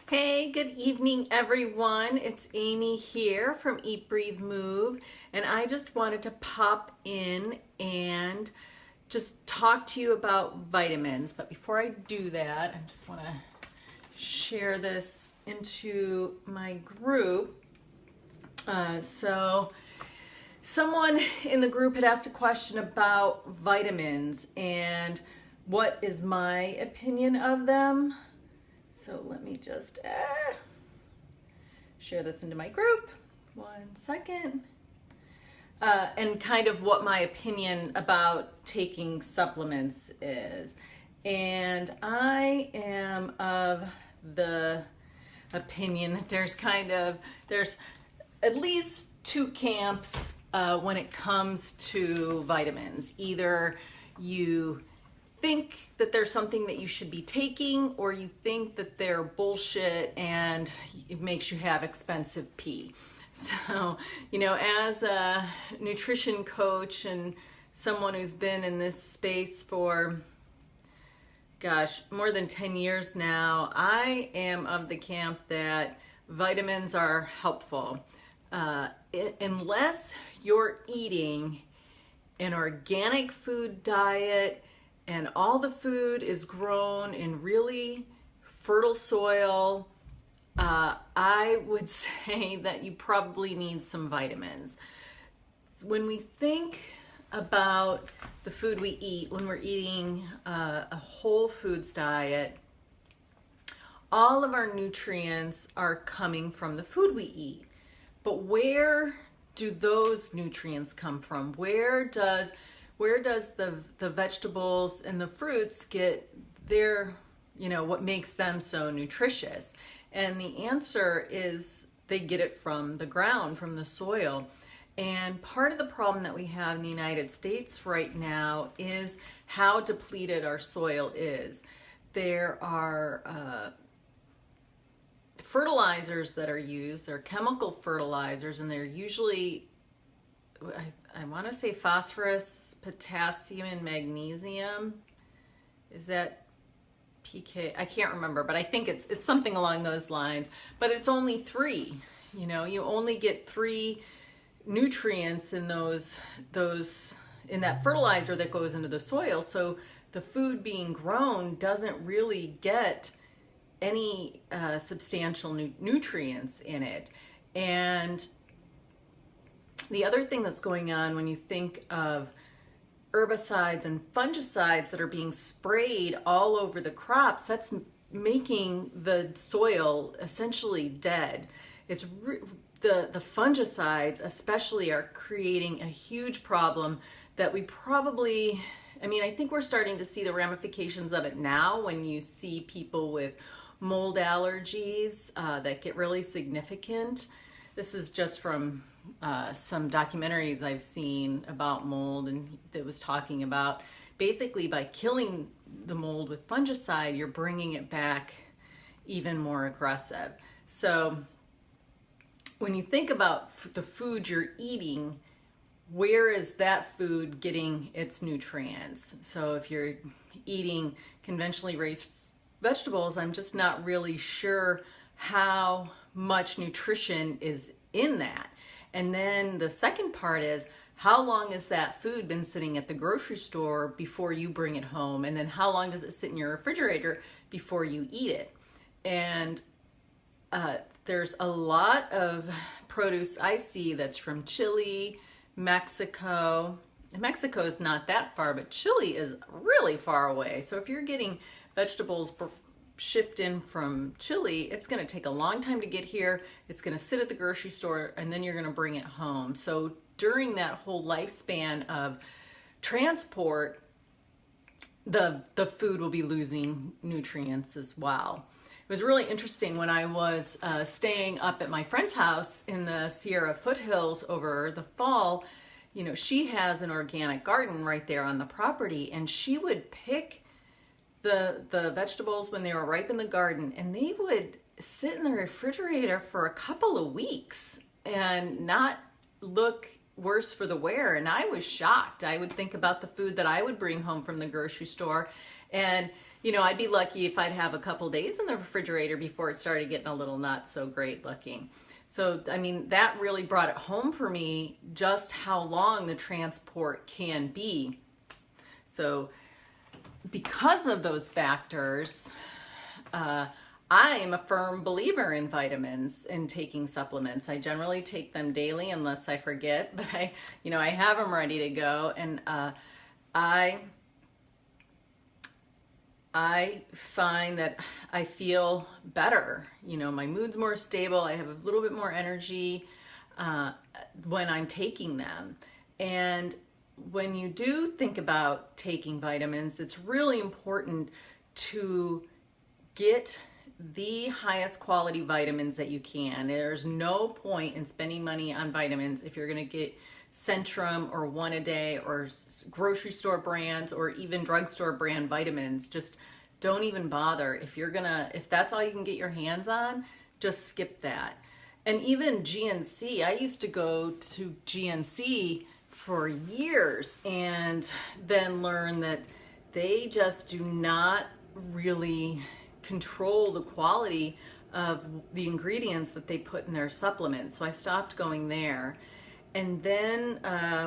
Hey, good evening, everyone. It's Amy here from Eat, Breathe, Move, and I just wanted to pop in and just talk to you about vitamins. But before I do that, I just want to share this into my group. So someone in the group had asked a question about vitamins and what is my opinion of them. So let me just share this into my group. 1 second. And kind of what my opinion about taking supplements is. And I am of the opinion that there's at least two camps when it comes to vitamins. Either you think that there's something that you should be taking, or you think that they're bullshit and it makes you have expensive pee. So, as a nutrition coach and someone who's been in this space for, more than 10 years now, I am of the camp that vitamins are helpful. Unless you're eating an organic food diet and all the food is grown in really fertile soil, I would say that you probably need some vitamins. When we think about the food we eat, when we're eating a whole foods diet, all of our nutrients are coming from the food we eat. But where do those nutrients come from? Where does the vegetables and the fruits get their, what makes them so nutritious? And the answer is they get it from the ground, from the soil. And part of the problem that we have in the United States right now is how depleted our soil is. There are fertilizers that are used, they're chemical fertilizers, and they're usually, I want to say phosphorus, potassium, and magnesium. Is that PK? I can't remember, but I think it's something along those lines. But it's only three. You only get three nutrients in those in that fertilizer that goes into the soil. So the food being grown doesn't really get any substantial nutrients in it. And the other thing that's going on when you think of herbicides and fungicides that are being sprayed all over the crops, that's making the soil essentially dead. It's the fungicides especially are creating a huge problem that we probably, I think we're starting to see the ramifications of it now when you see people with mold allergies that get really significant. This is just from some documentaries I've seen about mold, and that was talking about basically by killing the mold with fungicide, you're bringing it back even more aggressive. So when you think about the food you're eating, where is that food getting its nutrients? So if you're eating conventionally raised vegetables, I'm just not really sure how much nutrition is in that. And then the second part is, how long has that food been sitting at the grocery store before you bring it home? And then how long does it sit in your refrigerator before you eat it? And there's a lot of produce I see that's from Chile, Mexico. Mexico is not that far, but Chile is really far away. So if you're getting vegetables shipped in from Chile, it's going to take a long time to get here. It's going to sit at the grocery store, and then you're going to bring it home. So during that whole lifespan of transport, the food will be losing nutrients as well. It was really interesting when I was staying up at my friend's house in the Sierra foothills over the fall. She has an organic garden right there on the property, and she would pick the vegetables when they were ripe in the garden, and they would sit in the refrigerator for a couple of weeks and not look worse for the wear. And I was shocked. I would think about the food that I would bring home from the grocery store, and you know, I'd be lucky if I'd have a couple days in the refrigerator before it started getting a little not so great looking. So, I mean, that really brought it home for me just how long the transport can be. So, because of those factors, I am a firm believer in vitamins and taking supplements. I generally take them daily unless I forget, but I have them ready to go, and I find that I feel better. You know, my mood's more stable. I have a little bit more energy when I'm taking them. And when you do think about taking vitamins, it's really important to get the highest quality vitamins that you can. There's no point in spending money on vitamins if you're going to get Centrum or One A Day or grocery store brands or even drugstore brand vitamins. Just don't even bother. If that's all you can get your hands on, just skip that. And even GNC, I used to go to GNC for years and then learn that they just do not really control the quality of the ingredients that they put in their supplements. So I stopped going there. And then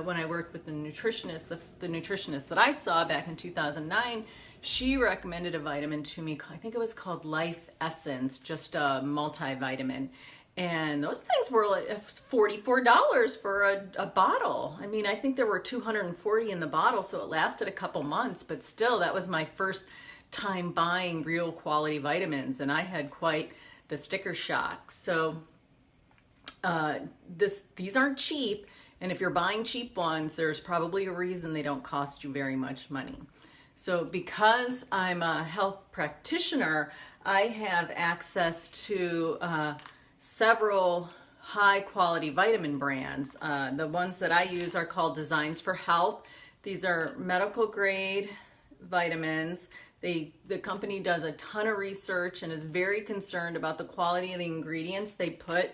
when I worked with the nutritionist, the nutritionist that I saw back in 2009, she recommended a vitamin to me. I think it was called Life Essence, just a multivitamin. And those things were like $44 for a bottle. I mean, I think there were 240 in the bottle, so it lasted a couple months, but still, that was my first time buying real quality vitamins, and I had quite the sticker shock. So these aren't cheap, and if you're buying cheap ones, there's probably a reason they don't cost you very much money. So because I'm a health practitioner, I have access to several high quality vitamin brands. The ones that I use are called Designs for Health. These are medical grade vitamins. The company does a ton of research and is very concerned about the quality of the ingredients they put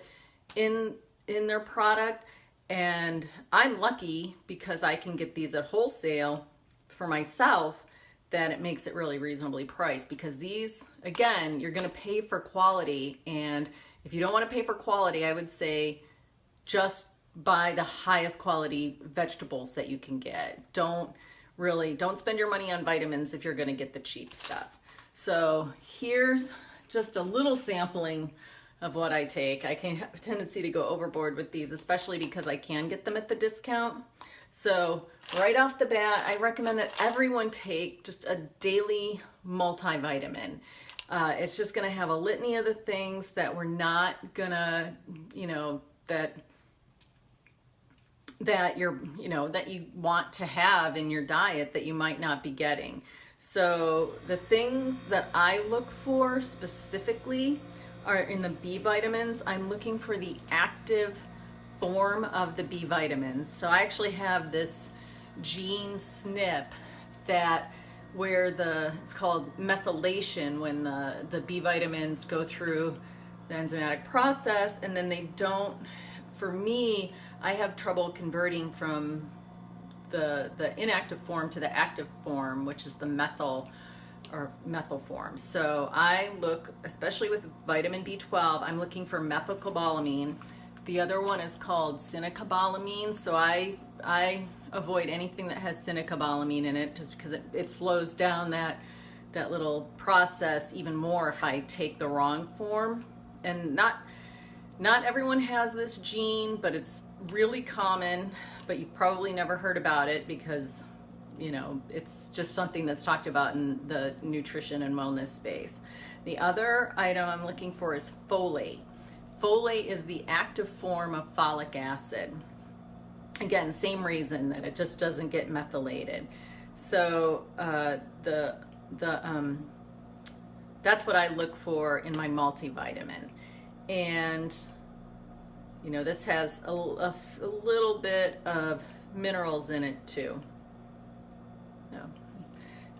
in their product. And I'm lucky because I can get these at wholesale for myself, that it makes it really reasonably priced, because these, again, you're going to pay for quality. And if you don't want to pay for quality, I would say just buy the highest quality vegetables that you can get. Don't spend your money on vitamins if you're going to get the cheap stuff. So here's just a little sampling of what I take. I can have a tendency to go overboard with these, especially because I can get them at the discount. So right off the bat, I recommend that everyone take just a daily multivitamin. It's just going to have a litany of the things that we're not going to, that you want to have in your diet that you might not be getting. So the things that I look for specifically are in the B vitamins. I'm looking for the active form of the B vitamins. So I actually have this gene SNP where it's called methylation, when the B vitamins go through the enzymatic process, and then they don't, for me, I have trouble converting from the inactive form to the active form, which is the methyl form. So I look, especially with vitamin B12, I'm looking for methylcobalamin. The other one is called cinnacobalamine. So I avoid anything that has cinnacobalamine in it, just because it slows down that little process even more if I take the wrong form. And not everyone has this gene, but it's really common, but you've probably never heard about it because, it's just something that's talked about in the nutrition and wellness space. The other item I'm looking for is folate. Folate is the active form of folic acid. Again, same reason, that it just doesn't get methylated. So that's what I look for in my multivitamin. And this has a little bit of minerals in it too.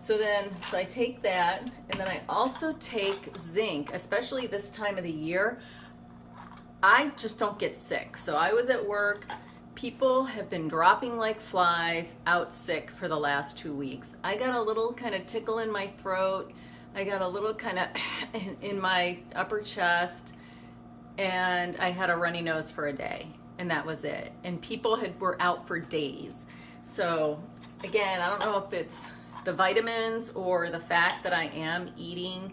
So I take that, and then I also take zinc, especially this time of the year. I just don't get sick. So I was at work. People have been dropping like flies out sick for the last 2 weeks. I got a little kind of tickle in my throat I got a little kind of in my upper chest, and I had a runny nose for a day, and that was it. And people were out for days. So again, I don't know if it's the vitamins or the fact that I am eating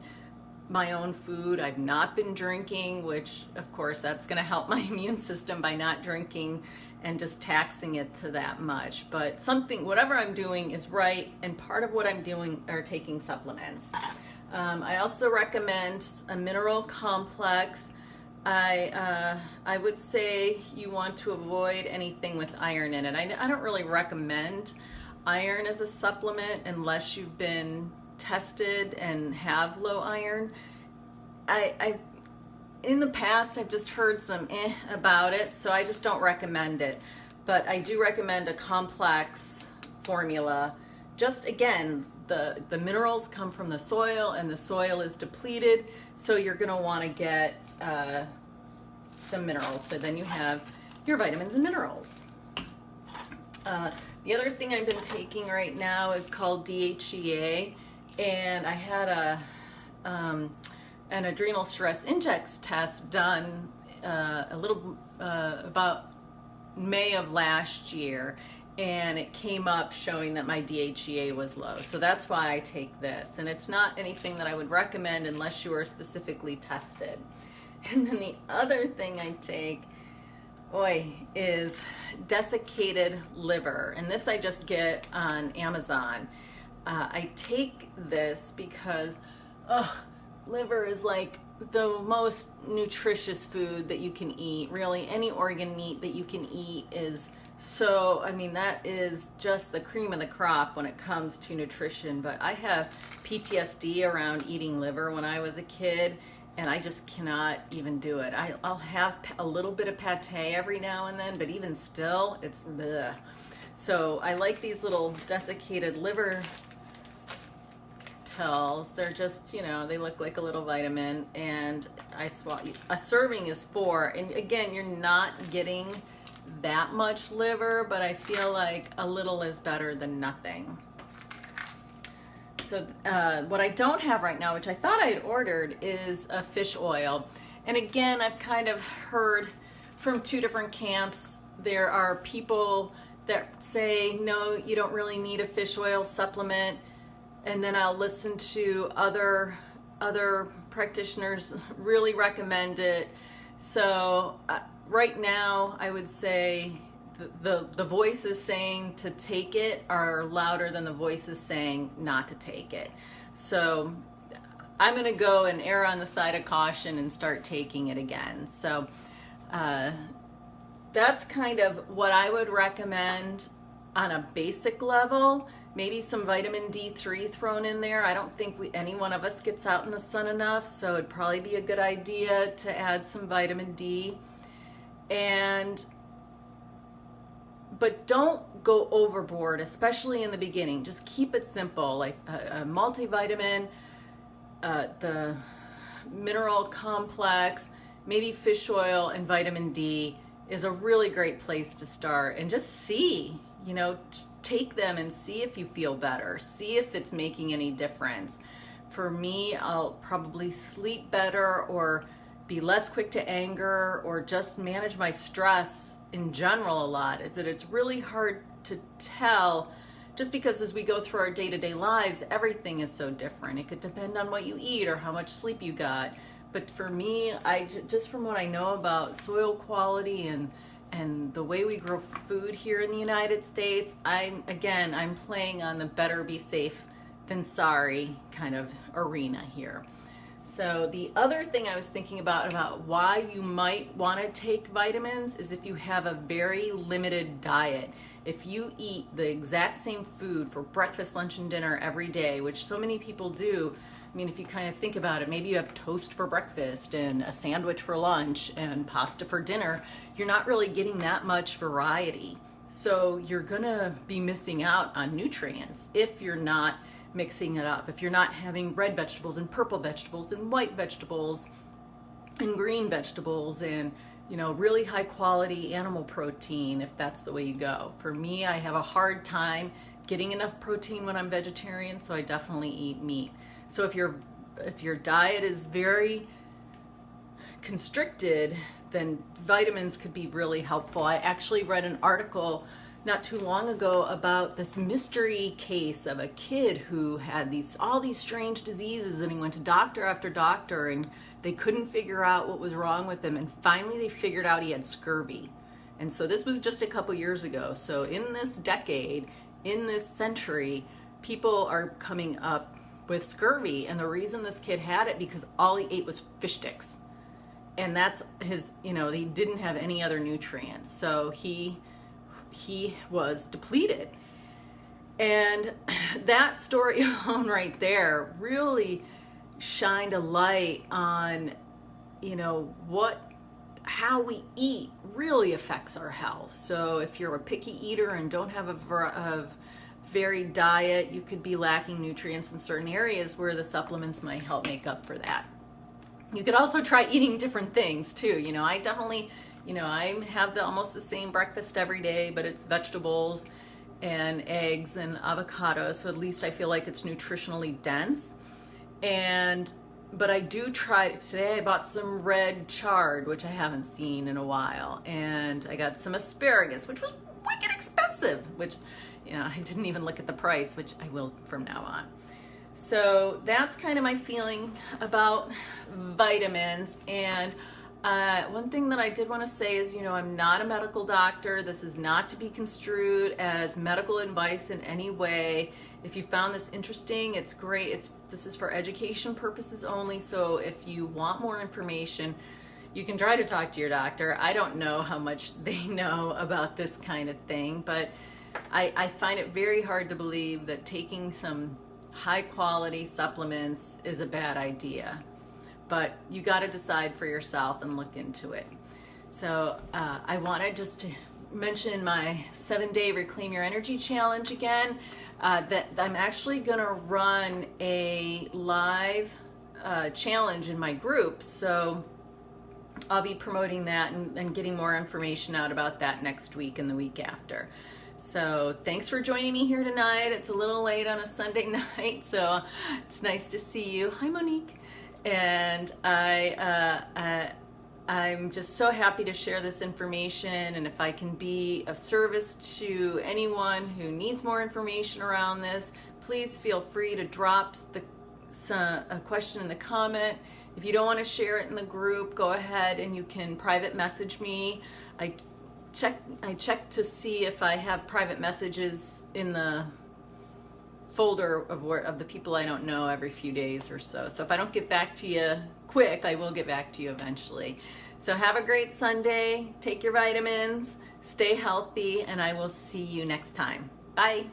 my own food. I've not been drinking, which of course that's going to help my immune system by not drinking and just taxing it to that much. But whatever I'm doing is right, and part of what I'm doing are taking supplements. I also recommend a mineral complex. I would say you want to avoid anything with iron in it. I don't really recommend iron as a supplement unless you've been tested and have low iron. In the past, I've just heard some about it, so I just don't recommend it. But I do recommend a complex formula. Just again, the minerals come from the soil, and the soil is depleted, so you're going to want to get some minerals. So then you have your vitamins and minerals. The other thing I've been taking right now is called DHEA, and I had an adrenal stress index test done about May of last year, and it came up showing that my DHEA was low. So that's why I take this, and it's not anything that I would recommend unless you are specifically tested. And then the other thing I take is desiccated liver, and this I just get on Amazon. I take this because liver is like the most nutritious food that you can eat. Really, any organ meat that you can eat is so, I mean, that is just the cream of the crop when it comes to nutrition. But I have PTSD around eating liver when I was a kid, and I just cannot even do it. I'll have a little bit of pate every now and then, but even still, it's bleh. So I like these little desiccated liver pills. They're just, they look like a little vitamin, and a serving is 4. And again, you're not getting that much liver, but I feel like a little is better than nothing. So what I don't have right now, which I thought I had ordered, is a fish oil. And again, I've kind of heard from 2 different camps. There are people that say, no, you don't really need a fish oil supplement. And then I'll listen to other practitioners really recommend it. So right now, I would say the voices saying to take it are louder than the voices saying not to take it. So I'm going to go and err on the side of caution and start taking it again. So that's kind of what I would recommend on a basic level. Maybe some vitamin D3 thrown in there. I don't think any one of us gets out in the sun enough, so it'd probably be a good idea to add some vitamin D. But don't go overboard, especially in the beginning. Just keep it simple, like a multivitamin, the mineral complex, maybe fish oil and vitamin D is a really great place to start. And just see, take them and see if you feel better. See if it's making any difference. For me, I'll probably sleep better or be less quick to anger or just manage my stress in general a lot. But it's really hard to tell just because as we go through our day-to-day lives, everything is so different. It could depend on what you eat or how much sleep you got. But for me, just from what I know about soil quality and the way we grow food here in the United States, I'm playing on the better be safe than sorry kind of arena here. So the other thing I was thinking about why you might want to take vitamins is if you have a very limited diet. If you eat the exact same food for breakfast, lunch, and dinner every day, which so many people do. I mean, if you kind of think about it, maybe you have toast for breakfast and a sandwich for lunch and pasta for dinner. You're not really getting that much variety. So you're gonna be missing out on nutrients if you're not mixing it up. If you're not having red vegetables and purple vegetables and white vegetables and green vegetables and really high quality animal protein, if that's the way you go. For me, I have a hard time getting enough protein when I'm vegetarian, so I definitely eat meat. So if your diet is very constricted, then vitamins could be really helpful. I actually read an article not too long ago about this mystery case of a kid who had all these strange diseases, and he went to doctor after doctor and they couldn't figure out what was wrong with him, and finally they figured out he had scurvy. And so this was just a couple years ago. So in this decade, in this century, people are coming up with scurvy, and the reason this kid had it because all he ate was fish sticks. And that's his, he didn't have any other nutrients. So he was depleted. And that story alone right there really shined a light on, how we eat really affects our health. So if you're a picky eater and don't have a varied diet, you could be lacking nutrients in certain areas where the supplements might help make up for that. You could also try eating different things too. I definitely, I have almost the same breakfast every day, but it's vegetables and eggs and avocado. So at least I feel like it's nutritionally dense. But I do try, today I bought some red chard, which I haven't seen in a while. And I got some asparagus, which was wicked expensive, which, I didn't even look at the price, which I will from now on. So that's kind of my feeling about vitamins. And one thing that I did want to say is, I'm not a medical doctor. This is not to be construed as medical advice in any way. If you found this interesting, it's great. This is for education purposes only. So if you want more information, you can try to talk to your doctor. I don't know how much they know about this kind of thing, but I find it very hard to believe that taking some high quality supplements is a bad idea. But you got to decide for yourself and look into it. So I wanted just to mention my 7-day Reclaim Your Energy Challenge again. That I'm actually going to run a live challenge in my group. So I'll be promoting that and getting more information out about that next week and the week after. So thanks for joining me here tonight. It's a little late on a Sunday night, so it's nice to see you. Hi, Monique. And I'm just so happy to share this information, and if I can be of service to anyone who needs more information around this, please feel free to drop a question in the comment. If you don't want to share it in the group, go ahead and you can private message me. I check to see if I have private messages in the folder of the people I don't know every few days or so. So if I don't get back to you quick, I will get back to you eventually. So have a great Sunday. Take your vitamins, stay healthy, and I will see you next time. Bye.